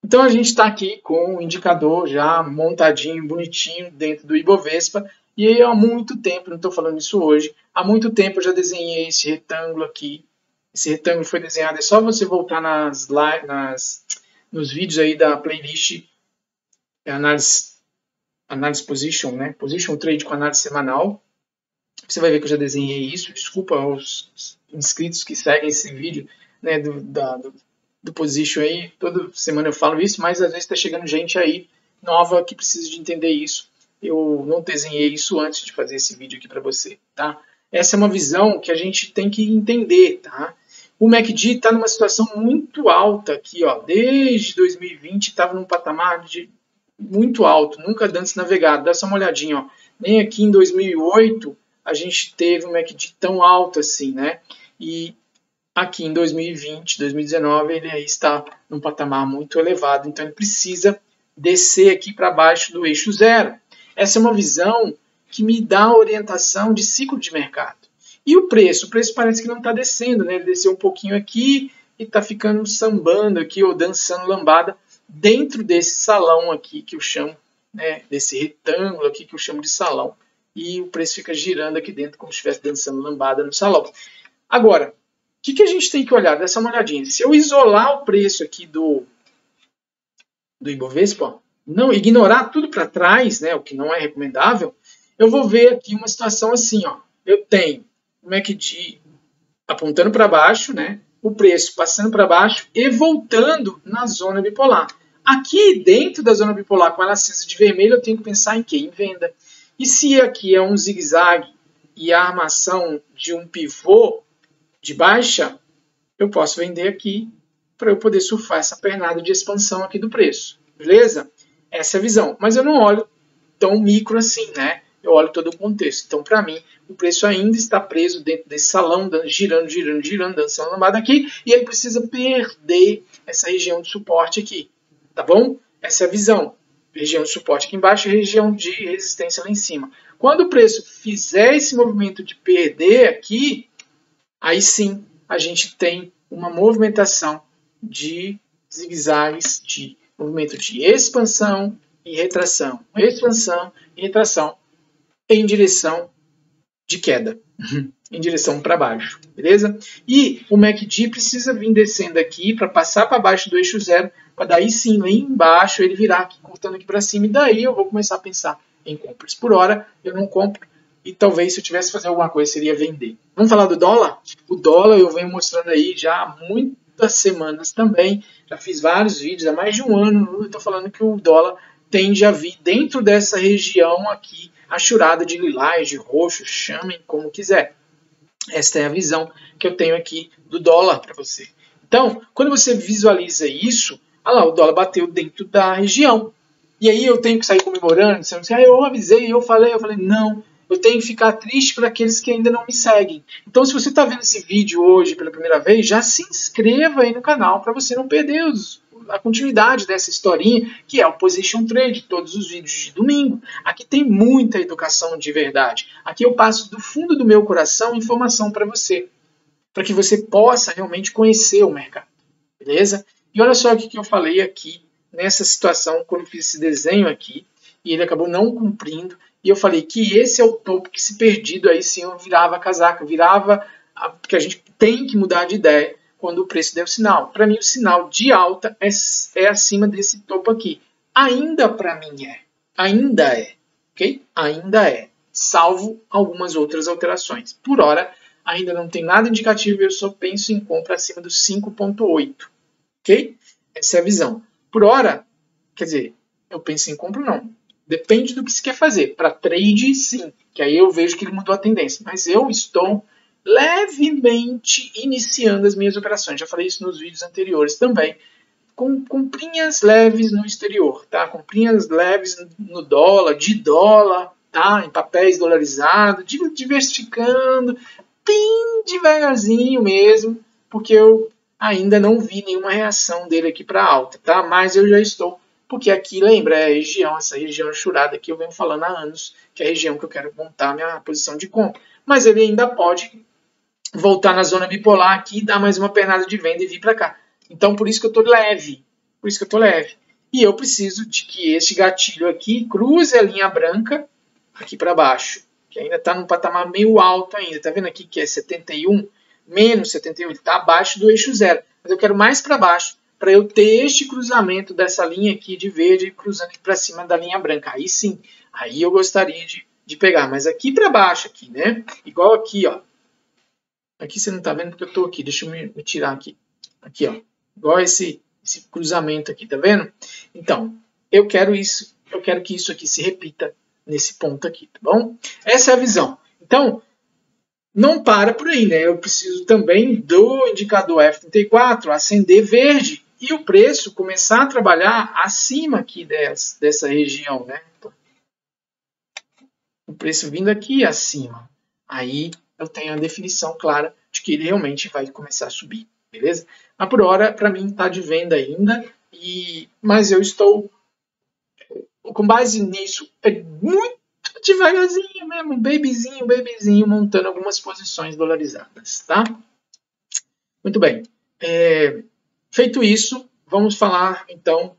Então a gente está aqui com o indicador já montadinho, bonitinho dentro do Ibovespa. E aí há muito tempo, não estou falando isso hoje, há muito tempo eu já desenhei esse retângulo aqui. Esse retângulo foi desenhado, é só você voltar nos vídeos aí da playlist análise position, né? Position trade com análise semanal. Você vai ver que eu já desenhei isso. Desculpa aos inscritos que seguem esse vídeo, né, do position aí. Toda semana eu falo isso, mas às vezes está chegando gente aí nova que precisa de entender isso. Eu não desenhei isso antes de fazer esse vídeo aqui para você, tá? Essa é uma visão que a gente tem que entender, tá? O MACD está numa situação muito alta aqui, ó. Desde 2020 estava num patamar de muito alto, nunca antes navegado. Dá só uma olhadinha, ó. Nem aqui em 2008 a gente teve um MACD tão alto assim, né? E aqui em 2020, 2019, ele aí está num patamar muito elevado, então ele precisa descer aqui para baixo do eixo zero. Essa é uma visão que me dá orientação de ciclo de mercado. E o preço? O preço parece que não está descendo, né? Ele desceu um pouquinho aqui e está ficando sambando aqui, ou dançando lambada, dentro desse salão aqui que eu chamo, né, desse retângulo aqui que eu chamo de salão. E o preço fica girando aqui dentro como se estivesse dançando lambada no salão. Agora, o que a gente tem que olhar? Dá uma olhadinha. Se eu isolar o preço aqui do Ibovespa, não ignorar tudo para trás, né, o que não é recomendável, eu vou ver aqui uma situação assim, ó. Eu tenho o MACD apontando para baixo, né, o preço passando para baixo e voltando na zona bipolar. Aqui dentro da zona bipolar, com ela acesa de vermelho, eu tenho que pensar em quê? Em venda. E se aqui é um zigue-zague e a armação de um pivô de baixa, eu posso vender aqui para eu poder surfar essa pernada de expansão aqui do preço. Beleza? Essa é a visão. Mas eu não olho tão micro assim, né? Eu olho todo o contexto. Então, para mim, o preço ainda está preso dentro desse salão, girando, dançando lambada aqui, e ele precisa perder essa região de suporte aqui. Tá bom? Essa é a visão. Região de suporte aqui embaixo e região de resistência lá em cima. Quando o preço fizer esse movimento de perder aqui, aí sim a gente tem uma movimentação de zigue-zagues, de movimento de expansão e retração em direção de queda, em direção para baixo, beleza? E o MACD precisa vir descendo aqui para passar para baixo do eixo zero, para daí sim, lá embaixo, ele virar aqui, cortando aqui para cima, e daí eu vou começar a pensar em compras. Por hora, eu não compro, e talvez se eu tivesse que fazer alguma coisa, seria vender. Vamos falar do dólar? O dólar eu venho mostrando aí já há muitas semanas também, já fiz vários vídeos, há mais de um ano, eu estou falando que o dólar tende a vir dentro dessa região aqui, achurada de lilás, de roxo, chamem como quiser. Esta é a visão que eu tenho aqui do dólar para você. Então, quando você visualiza isso, olha lá, o dólar bateu dentro da região. E aí eu tenho que sair comemorando, dizendo assim, eu avisei, eu falei, não, eu tenho que ficar triste para aqueles que ainda não me seguem. Então, se você está vendo esse vídeo hoje pela primeira vez, já se inscreva aí no canal para você não perder a continuidade dessa historinha, que é o Position Trade, todos os vídeos de domingo. Aqui tem muita educação de verdade. Aqui eu passo do fundo do meu coração informação para você, para que você possa realmente conhecer o mercado, beleza? E olha só o que eu falei aqui, nessa situação, quando eu fiz esse desenho aqui, e ele acabou não cumprindo, e eu falei que esse é o topo que, se perdido, aí sim eu virava a casaca, porque a gente tem que mudar de ideia quando o preço der o sinal. Para mim, o sinal de alta é acima desse topo aqui. Ainda para mim ainda é, ok? Ainda é, salvo algumas outras alterações. Por hora, ainda não tem nada indicativo, eu só penso em compra acima dos 5,8, ok? Essa é a visão. Por hora, quer dizer, eu penso em compra não. Depende do que se quer fazer. Para trade, sim, que aí eu vejo que ele mudou a tendência. Mas eu estou levemente iniciando as minhas operações. Já falei isso nos vídeos anteriores também. Com comprinhas leves no exterior, tá? Comprinhas leves no dólar, de dólar, tá? Em papéis dolarizados, diversificando, bem devagarzinho mesmo, porque eu ainda não vi nenhuma reação dele aqui para alta, tá? Mas eu já estou, porque aqui, lembra, é a região, essa região achurada que eu venho falando há anos, que é a região que eu quero montar minha posição de compra. Mas ele ainda pode voltar na zona bipolar aqui, dar mais uma pernada de venda e vir para cá. Então, por isso que eu estou leve. por isso que eu estou leve. E eu preciso de que este gatilho aqui cruze a linha branca aqui para baixo, que ainda está num patamar meio alto ainda. Está vendo aqui que é 71, menos 71, ele está abaixo do eixo zero. Mas eu quero mais para baixo, para eu ter este cruzamento dessa linha aqui de verde cruzando aqui para cima da linha branca. Aí sim, aí eu gostaria de pegar. Mas aqui para baixo, aqui, né? Igual aqui, ó. Aqui você não está vendo porque eu estou aqui. Deixa eu me tirar aqui. Aqui, ó. Igual esse cruzamento aqui, tá vendo? Então, eu quero isso. Eu quero que isso aqui se repita nesse ponto aqui, tá bom? Essa é a visão. Então, não para por aí, né? Eu preciso também do indicador F34 acender verde e o preço começar a trabalhar acima aqui dessa região, né? O preço vindo aqui acima. Aí eu tenho a definição clara de que ele realmente vai começar a subir, beleza? Mas por hora, para mim, está de venda ainda, mas eu estou, com base nisso, muito devagarzinho mesmo, babyzinho, montando algumas posições dolarizadas, tá? Muito bem. Feito isso, vamos falar, então,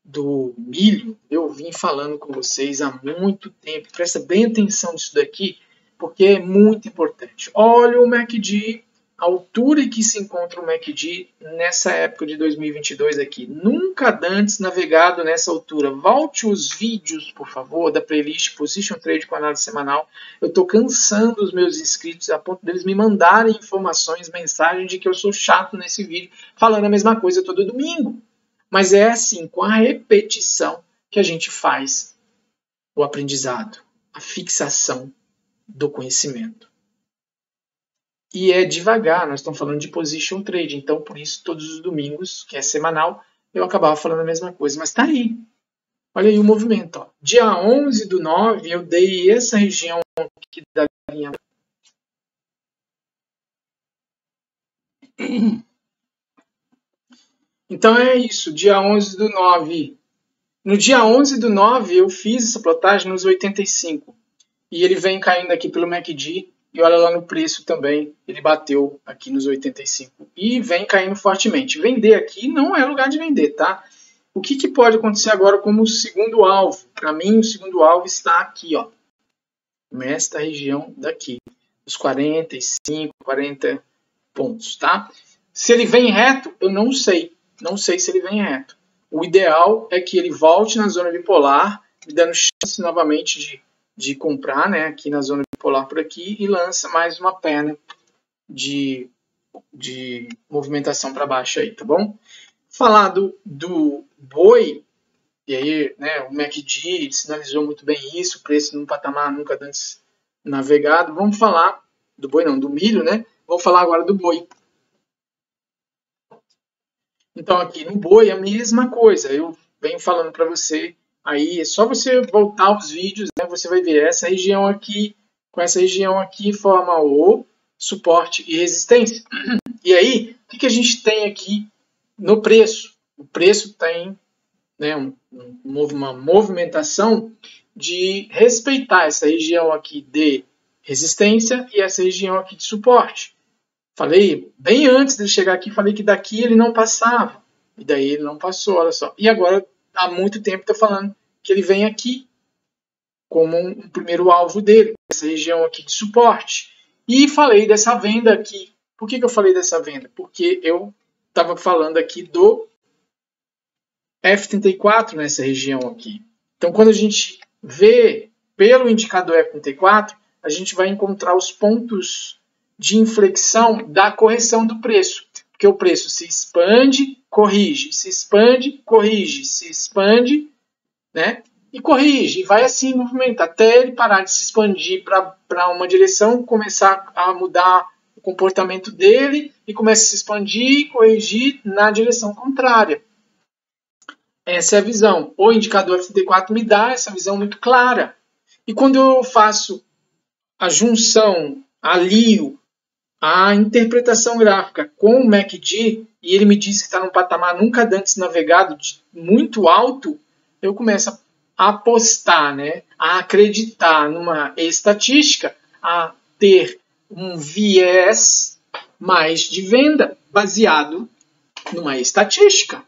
do milho. Eu vim falando com vocês há muito tempo. Presta bem atenção nisso daqui, porque é muito importante. Olha o MACD, a altura em que se encontra o MACD nessa época de 2022 aqui. Nunca antes navegado nessa altura. Volte os vídeos, por favor, da playlist Position Trade com análise semanal. Eu estou cansando os meus inscritos a ponto deles me mandarem informações, mensagens de que eu sou chato nesse vídeo, falando a mesma coisa todo domingo. Mas é assim, com a repetição, que a gente faz o aprendizado, a fixação do conhecimento. E é devagar, nós estamos falando de position trade, então por isso todos os domingos, que é semanal, eu acabava falando a mesma coisa, mas está aí. Olha aí o movimento. Ó. Dia 11/9 eu dei essa região aqui da linha. Então é isso, dia 11/9. No dia 11/9 eu fiz essa plotagem nos 85. E ele vem caindo aqui pelo MACD. E olha lá no preço também, ele bateu aqui nos 85 e vem caindo fortemente. Vender aqui não é lugar de vender, tá? O que pode acontecer agora como segundo alvo? Para mim, o segundo alvo está aqui, ó, nesta região daqui, os 45, 40 pontos, tá? Se ele vem reto, eu não sei. Não sei se ele vem reto. O ideal é que ele volte na zona bipolar, me dando chance novamente de comprar, né, aqui na zona bipolar por aqui, e lança mais uma perna de movimentação para baixo aí, tá bom? Falar do boi, e aí, né, o MACD sinalizou muito bem isso, o preço num patamar nunca antes navegado. Vamos falar do boi, não, do milho, né? Vamos falar agora do boi. Então aqui no boi a mesma coisa, eu venho falando para você. Aí é só você voltar os vídeos, né, você vai ver essa região aqui, com essa região aqui forma o suporte e resistência. E aí, o que a gente tem aqui no preço? O preço tem, né, uma movimentação de respeitar essa região aqui de resistência e essa região aqui de suporte. Falei, bem antes de chegar aqui, falei que daqui ele não passava. E daí ele não passou, olha só. E agora, há muito tempo, estou falando que ele vem aqui como um primeiro alvo dele, essa região aqui de suporte. E falei dessa venda aqui. Por que eu falei dessa venda? Porque eu estava falando aqui do F34 nessa região aqui. Então, quando a gente vê pelo indicador F34, a gente vai encontrar os pontos de inflexão da correção do preço. Porque o preço se expande, corrige, se expande, corrige, se expande, né? E corrige, e vai assim movimento, até ele parar de se expandir para uma direção, começar a mudar o comportamento dele e começa a se expandir e corrigir na direção contrária. Essa é a visão. O indicador F34 me dá essa visão muito clara. E quando eu faço a junção, alio a interpretação gráfica com o MACD, e ele me diz que está num patamar nunca antes navegado muito alto, eu começo a apostar, né, a acreditar numa estatística, a ter um viés mais de venda baseado numa estatística.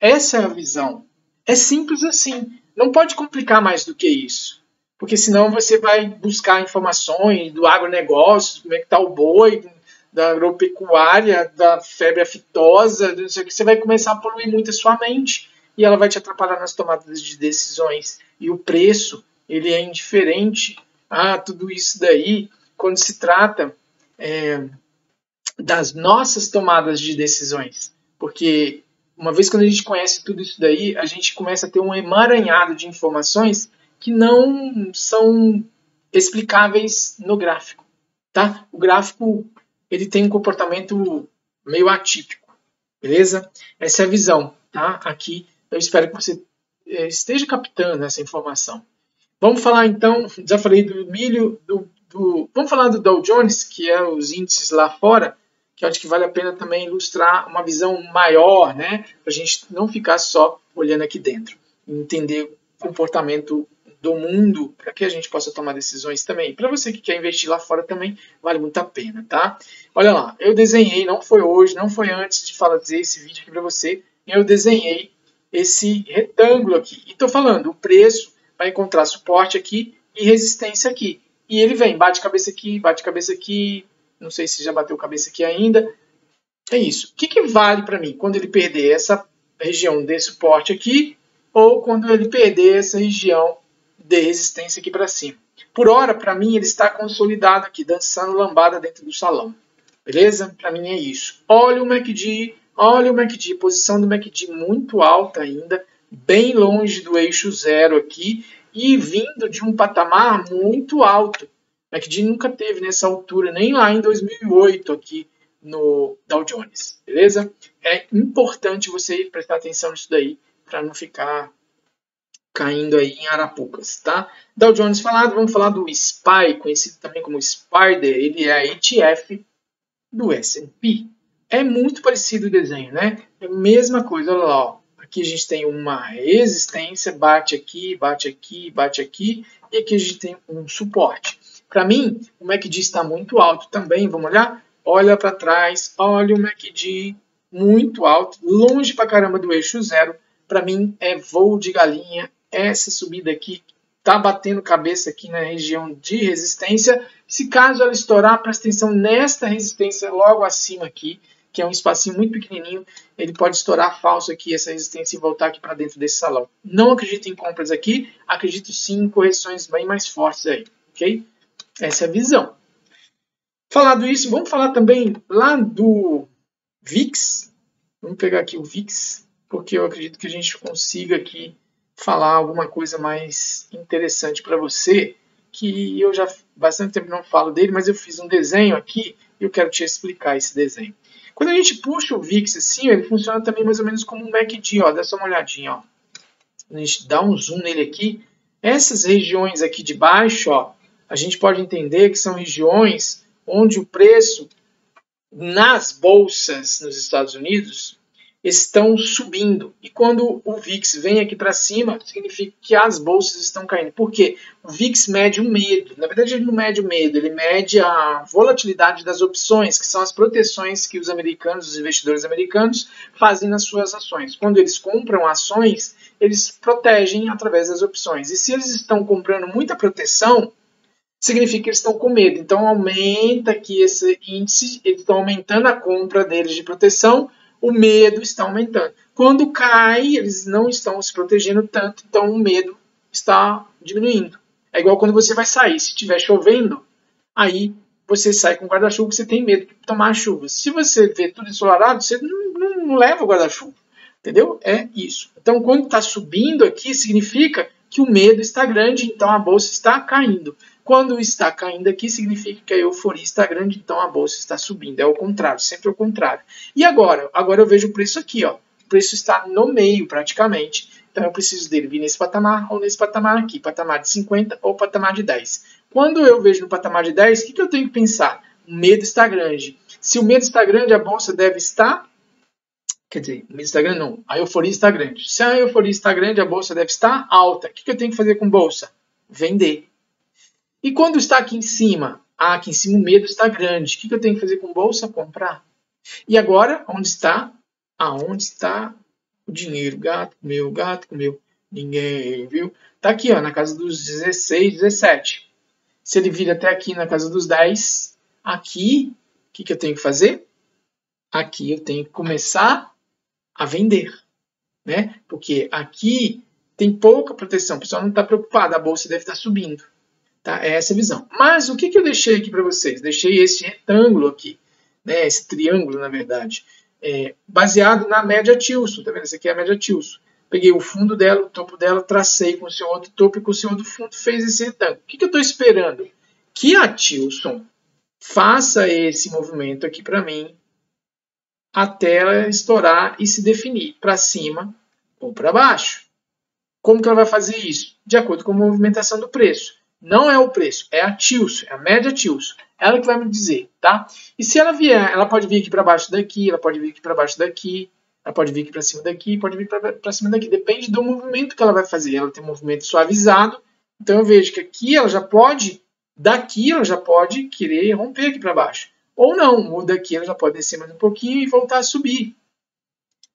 Essa é a visão. É simples assim. Não pode complicar mais do que isso. Porque senão você vai buscar informações do agronegócio, como é que está o boi, da agropecuária, da febre aftosa, não sei o que. Você vai começar a poluir muito a sua mente. E ela vai te atrapalhar nas tomadas de decisões. E o preço, ele é indiferente a tudo isso daí, quando se trata das nossas tomadas de decisões. Porque uma vez que a gente conhece tudo isso daí, a gente começa a ter um emaranhado de informações que não são explicáveis no gráfico. Tá? O gráfico ele tem um comportamento meio atípico. Beleza? Essa é a visão. Tá? Aqui eu espero que você esteja captando essa informação. Vamos falar então, já falei do milho, vamos falar do Dow Jones, que é os índices lá fora, que eu acho que vale a pena também ilustrar uma visão maior, né? Para a gente não ficar só olhando aqui dentro. Entender o comportamento do mundo, para que a gente possa tomar decisões também. Para você que quer investir lá fora também, vale muito a pena, tá? Olha lá, eu desenhei, não foi hoje, não foi antes de fazer esse vídeo aqui para você, eu desenhei esse retângulo aqui. E estou falando, o preço vai encontrar suporte aqui e resistência aqui. E ele vem, bate cabeça aqui, não sei se já bateu cabeça aqui ainda. É isso. O que vale para mim quando ele perder essa região de suporte aqui ou quando ele perder essa região de resistência aqui para cima? Por hora, para mim, ele está consolidado aqui, dançando lambada dentro do salão. Beleza? Para mim é isso. Olha o MACD, posição do MACD muito alta ainda, bem longe do eixo zero aqui e vindo de um patamar muito alto. O MACD nunca teve nessa altura, nem lá em 2008 aqui no Dow Jones, beleza? É importante você prestar atenção nisso daí para não ficar caindo aí em arapucas, tá? Dow Jones falado, vamos falar do SPY, conhecido também como Spider, ele é a ETF do S&P. É muito parecido o desenho, né? É a mesma coisa, olha lá, ó. Aqui a gente tem uma resistência, bate aqui, e aqui a gente tem um suporte. Para mim, o MACD está muito alto também, vamos olhar? Olha para trás, olha o MACD muito alto, longe pra caramba do eixo zero. Para mim é voo de galinha, essa subida aqui está batendo cabeça aqui na região de resistência. Se caso ela estourar, presta atenção nesta resistência logo acima aqui, que é um espacinho muito pequenininho, ele pode estourar falso aqui essa resistência e voltar aqui para dentro desse salão. Não acredito em compras aqui, acredito sim em correções bem mais fortes aí, ok? Essa é a visão. Falado isso, vamos falar também lá do VIX. Vamos pegar aqui o VIX, porque eu acredito que a gente consiga aqui falar alguma coisa mais interessante para você, que eu já há bastante tempo não falo dele, mas eu fiz um desenho aqui e eu quero te explicar esse desenho. Quando a gente puxa o VIX assim, ele funciona também mais ou menos como um MACD, ó, dá só uma olhadinha, ó. A gente dá um zoom nele aqui, essas regiões aqui de baixo, ó, a gente pode entender que são regiões onde o preço nas bolsas nos Estados Unidos estão subindo. E quando o VIX vem aqui para cima, significa que as bolsas estão caindo. Por quê? O VIX mede o medo. Na verdade, ele não mede o medo, ele mede a volatilidade das opções, que são as proteções que os americanos, os investidores americanos, fazem nas suas ações. Quando eles compram ações, eles protegem através das opções. E se eles estão comprando muita proteção, significa que eles estão com medo. Então, aumenta aqui esse índice, eles estão aumentando a compra deles de proteção, o medo está aumentando. Quando cai, eles não estão se protegendo tanto, então o medo está diminuindo. É igual quando você vai sair, se estiver chovendo, aí você sai com guarda-chuva, você tem medo de tomar chuva. Se você vê tudo ensolarado, você não leva o guarda-chuva, entendeu? É isso. Então, quando está subindo aqui, significa que o medo está grande, então a bolsa está caindo. Quando está caindo aqui, significa que a euforia está grande, então a bolsa está subindo. É o contrário, sempre o contrário. E agora? Agora eu vejo o preço aqui, ó. O preço está no meio, praticamente. Então eu preciso dele vir nesse patamar ou nesse patamar aqui. Patamar de 50 ou patamar de 10. Quando eu vejo no patamar de 10, o que eu tenho que pensar? O medo está grande. Se o medo está grande, a bolsa deve estar... Quer dizer, o medo está grande não. A euforia está grande. Se a euforia está grande, a bolsa deve estar alta. O que eu tenho que fazer com bolsa? Vender. E quando está aqui em cima? Ah, aqui em cima o medo está grande. O que eu tenho que fazer com bolsa? Comprar. E agora, onde está? Aonde está O dinheiro, gato comeu, ninguém viu. Tá aqui, ó, na casa dos 16, 17. Se ele vir até aqui na casa dos 10, aqui, o que eu tenho que fazer? Aqui eu tenho que começar a vender, né? Porque aqui tem pouca proteção, o pessoal não está preocupado, a bolsa deve estar subindo. Tá? É essa a visão. Mas o que eu deixei aqui para vocês? Deixei esse retângulo aqui, né? Esse triângulo, na verdade, baseado na média Tilson. Tá vendo? Essa aqui é a média Tilson. Peguei o fundo dela, o topo dela, tracei com o seu outro topo e com o seu outro fundo, fez esse retângulo. O que eu estou esperando? Que a Tilson faça esse movimento aqui para mim até ela estourar e se definir para cima ou para baixo. Como que ela vai fazer isso? De acordo com a movimentação do preço. Não é o preço, é a Tilson, é a média Tilson. Ela que vai me dizer, tá? E se ela vier, ela pode vir aqui para baixo daqui, ela pode vir aqui para baixo daqui, ela pode vir aqui para cima daqui, pode vir para cima daqui. Depende do movimento que ela vai fazer. Ela tem um movimento suavizado, então eu vejo que aqui ela já pode, daqui ela já pode querer romper aqui para baixo. Ou não, ou daqui ela já pode descer mais um pouquinho e voltar a subir.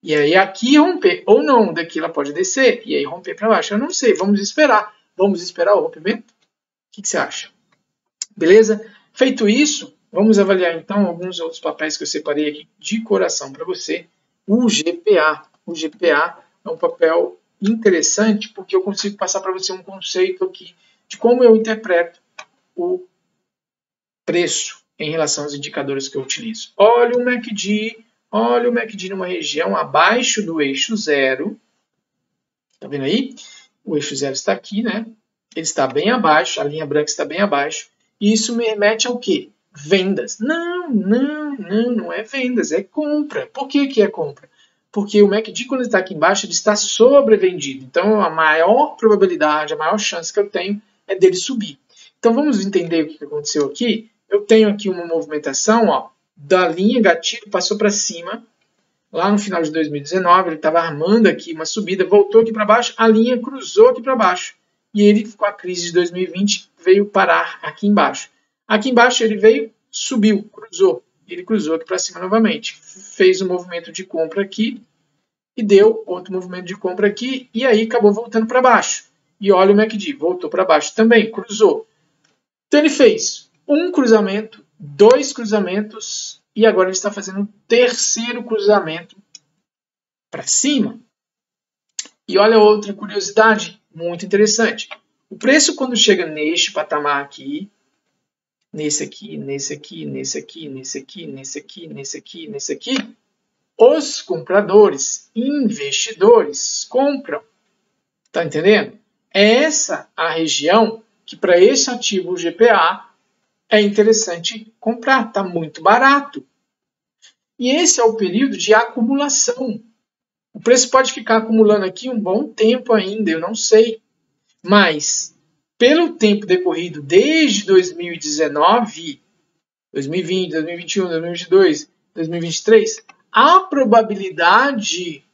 E aí aqui romper, ou não, daqui ela pode descer e aí romper para baixo. Eu não sei, vamos esperar. Vamos esperar o rompimento? O que você acha? Beleza? Feito isso, vamos avaliar então alguns outros papéis que eu separei aqui de coração para você. O GPA. O GPA é um papel interessante porque eu consigo passar para você um conceito aqui de como eu interpreto o preço em relação aos indicadores que eu utilizo. Olha o MACD numa região abaixo do eixo zero. Tá vendo aí? O eixo zero está aqui, né? Ele está bem abaixo, a linha branca está bem abaixo. E isso me remete ao quê? Vendas. Não é vendas, é compra. Por que é compra? Porque o MACD, quando ele está aqui embaixo, ele está sobrevendido. Então, a maior probabilidade, a maior chance que eu tenho é dele subir. Então, vamos entender o que aconteceu aqui? Eu tenho aqui uma movimentação, ó, da linha gatilho, passou para cima. Lá no final de 2019, ele estava armando aqui uma subida, voltou aqui para baixo, a linha cruzou aqui para baixo. E ele, com a crise de 2020, veio parar aqui embaixo. Aqui embaixo ele veio, subiu, cruzou. Ele cruzou aqui para cima novamente. Fez um movimento de compra aqui e deu outro movimento de compra aqui e aí acabou voltando para baixo. E olha o MACD, voltou para baixo também, cruzou. Então ele fez um cruzamento, dois cruzamentos e agora ele está fazendo um terceiro cruzamento para cima. E olha outra curiosidade muito interessante. O preço quando chega neste patamar aqui, nesse aqui, nesse aqui, nesse aqui, nesse aqui, nesse aqui, nesse aqui, nesse aqui, os compradores, investidores compram. Tá entendendo? É essa a região que para esse ativo GPA é interessante comprar, tá muito barato. E esse é o período de acumulação. O preço pode ficar acumulando aqui um bom tempo ainda, eu não sei. Mas, pelo tempo decorrido desde 2019, 2020, 2021, 2022, 2023, a probabilidade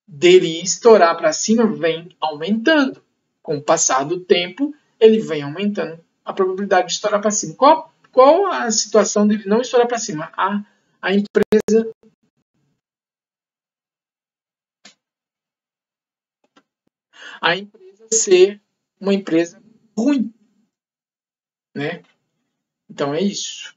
dele estourar para cima vem aumentando. Com o passar do tempo, ele vem aumentando a probabilidade de estourar para cima. Qual a situação dele não estourar para cima? A empresa ser uma empresa ruim, né? Então é isso.